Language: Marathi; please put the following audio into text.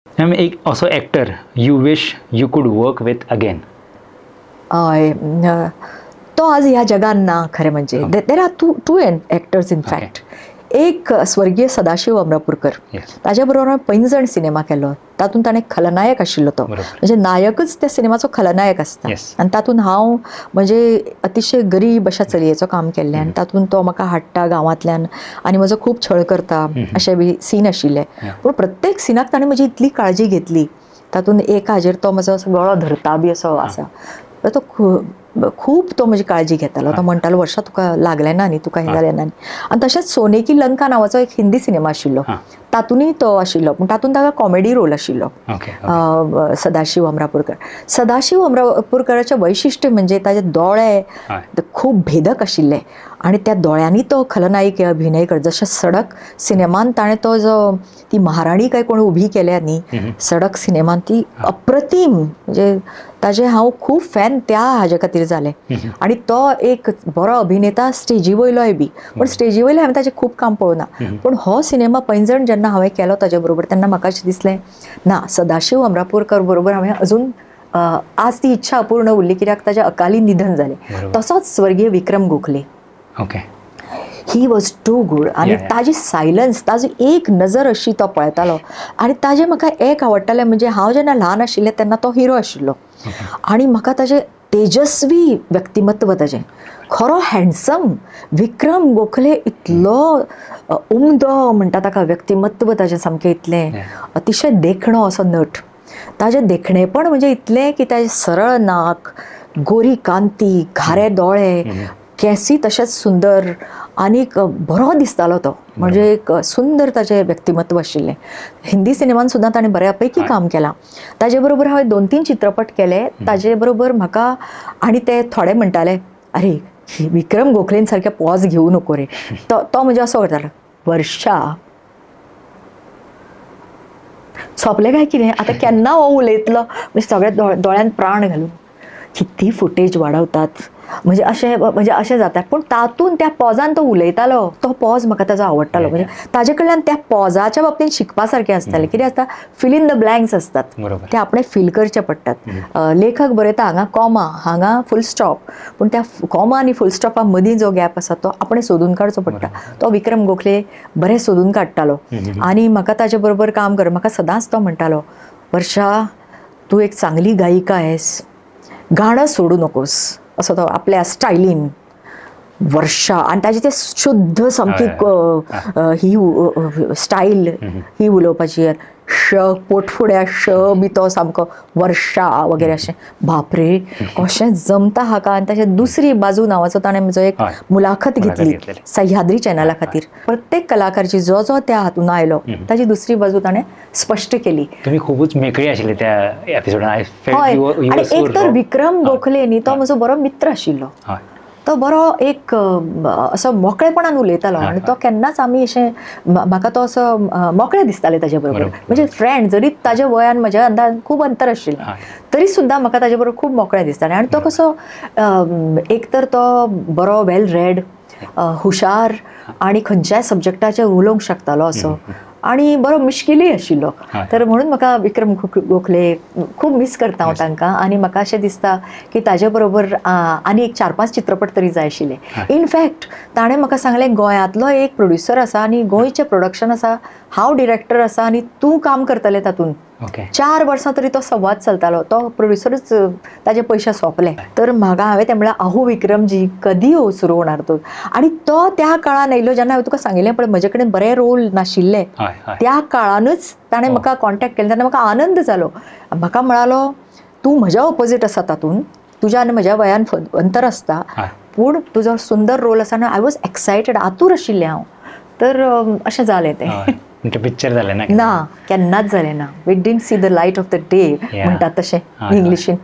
मॅम, एक असो actor you wish you could work with again? तो आज ह्या जगान ना खरें म्हणजे. There are two actors in fact. एक स्वर्गीय सदाशिव अमरापूरकर, ताजे बरोबर हांवें पैंजण सिनेमा केलो. तातूंत ताणें खलनायक आशिल्लो तो, म्हणजे नायकच त्या सिनेमाचो खलनायक आसता. आनी तातूंत हांव म्हणजे अतिशय गरीब अशा चलयेचो काम केल्लें आनी तातूंत तो म्हाका हाडटा गांवांतल्यान आनी म्हजो खूब छळ करता अशें बी सीन आशिल्ले. पूण प्रत्येक सिनाक ताणें म्हजी इतली काळजी घेतली. तातूंत एका हाजेर तो म्हजो असो गळो धरता बी असो आसा. तो खूब तो म्हजी काळजी घेतालो. तो म्हणटालो वर्षा तुका लागलें ना न्ही, तुका हें जालें ना न्ही. आनी तशेंच सोने की लंका नांवाचो एक हिंदी सिनेमा आशिल्लो, तातूंतय तो आशिल्लो. पूण तातूंत ताका कॉमेडी रोल आशिल्लो. सदाशिव अमरापूरकर. सदाशिव अमरापूरकराचें वैशिश्ट्य म्हणजे ताजे दोळे खूब भेदक आशिल्ले आनी त्या दोळ्यांनी तो खलनायक अभिनय करता. जशें सडक सिनेमान ताणें तो जो ती महाराणी काय कोण उभी केल्या न्ही सडक सिनेमान, ती अप्रतीम. म्हणजे ताजे हांव खूब फॅन त्या हाजे खातीर जालें. आनी तो एक बरो अभिनेता स्टेजी वयलोय बी. पूण स्टेजी वयलें हांवें ताजें खूब काम पळोवना. पूण हो सिनेमा पैंजण जेन्ना हांवें केलो ताजे बरोबर, तेन्ना म्हाका अशें दिसलें ना, सदाशिव अमरापूरकर बरोबर हांवें अजून आज ती इच्छा अपूर्ण उरली, कित्याक ताजें अकाली निधन जालें. तसोच स्वर्गीय Vikram Gokhale. He was too good. आनी ताजी सायलन्स, ताजी एक नजर अशी तो पळयतालो. आनी ताजें म्हाका एक आवडटालें म्हणजे हांव जेन्ना ल्हान आशिल्लें तेन्ना तो हिरो आशिल्लो आनी म्हाका ताजें तेजस्वी व्यक्तिमत्व, ताजें खरो हँडसम. विक्रम गोखले इतलो उमदो म्हणटा ताका व्यक्तिमत्व ताजें सामकें इतलें अतिशय देखणो असो नट. ताजें देखणेपण म्हणजे इतलें की ताजें सरळ नाक, गोरी कांती, घारे दोळे, केंसी तशेंच सुंदर आनीक बरो दिसतालो तो. म्हणजे एक सुंदर ताजें व्यक्तिमत्व आशिल्लें. हिंदी सिनेमान सुद्दां ताणें बऱ्यापैकी काम केलां. ताजे बरोबर हांवें 2-3 चित्रपट केले. ताजे बरोबर म्हाका आनी ते थोडे म्हणटाले, अरे विक्रम गोखलेन सारके पॉज घेवं नको रे. तो म्हणजे असो करतालो, वर्षा सोंपलें काय कितें आतां, केन्ना हो उलयतलो, म्हणजे सगळे दोळ्यांत प्राण घालून किती फुटेज वाडवतात. म्हणजे अशें जाता. पूण तातूंत त्या पॉजान तो उलयतालो, तो पॉज म्हाका ताजो आवडटालो. म्हणजे ताजे कडल्यान त्या पॉजाच्या बाबतींत शिकपा सारकें आसतालें. कितें आसता, फिल इन द ब्लँक्स आसतात, ते आपणें फील करचे पडटात. लेखक बरयता हांगा कॉमा, हांगा फूल स्टॉप, पूण त्या कॉमा आनी फूल स्टॉपा मदीं जो गॅप आसा तो आपणें सोदून काडचो पडटा. तो विक्रम गोखले बरें सोदून काडटालो. आनी म्हाका ताजे बरोबर काम कर. म्हाका सदांच तो म्हणटालो, वर्षा तूं एक चांगली गायिका आहेस, गाणं सोडू नकोस, असो तो आपल्या स्टायलीन. वर्षा आनी ताजी ते शुद्ध सामकी ही स्टायल ही उलोवपाची, श पोटफुड्या श बी तो सामको वर्षा वगैरे अशें. बापरे कशें जमता हाका. आनी ताचे दुसरी बाजू नांवाचो ताणें म्हजो एक मुलाखत घेतली सह्याद्री चॅनला खातीर. प्रत्येक कलाकारची जो जो त्या हातून आयलो ताची दुसरी बाजू ताणें स्पश्ट केली. तुम्ही खूबच मेकळी आशिल्ली त्या एपिसोडान. हय, आनी एक तर विक्रम गोखले न्ही, तो म्हजो बरो मित्र आशिल्लो. तो बरो एक असो मोकळेपणान उलयतालो आनी तो केन्नाच आमी अशें म्हाका तो असो मोकळे दिसताले ताजे बरोबर. म्हणजे फ्रेंड, जरी ताज्या वयान म्हज्या अंदाज खूब अंतर आशिल्लें तरी सुद्दां म्हाका ताजे बरोबर खूब मोकळे दिसतालें. आनी तो कसो एक तर तो बरो वेल रेड, हुशार आनी खंयच्याय सब्जेक्टाचेर उलोवंक शकतालो असो, आनी बरो मिश्किलूय आशिल्लो. तर म्हणून म्हाका विक्रम गोखले खूब मिस करता हांव तांकां. आनी म्हाका अशें दिसता की ताजे बरोबर आनी एक 4-5 चित्रपट तरी जाय आशिल्ले. इनफॅक्ट ताणें म्हाका सांगलें, गोंयांतलो एक प्रोड्युसर आसा आनी गोंयचें प्रोडक्शन आसा, हांव डिरेक्टर आसा आनी तूं काम करतलें तातूंत. 4 वर्सां तरी तो संवाद चलतालो. तो प्रोड्युसरूच ताजे पयशे सोंपले. तर म्हाका हांवें तें म्हणल्यार, अहो विक्रमजी कधी हो सुरू होणार तो. आनी तो त्या काळान आयिल्लो, जेन्ना हांवें तुका सांगिल्लें पळय म्हजे कडेन बरे रोल नाशिल्ले, त्या काळानूच ताणें म्हाका कॉन्टॅक्ट केलें. तेन्ना म्हाका आनंद जालो. म्हाका म्हणालो, तूं म्हज्या ऑपोजीट आसा तातूंत, तुज्या आनी म्हज्या वयान अंतर आसता, पूण तुजो सुंदर रोल आसा. आनी आय वॉज एक्सायटेड, आतूर आशिल्लें हांव. तर अशें जालें तें. पिक्चर जालें ना? ना, केन्नाच जालें ना. We didn't see the light of the day म्हणटात तशें इंग्लिशीन.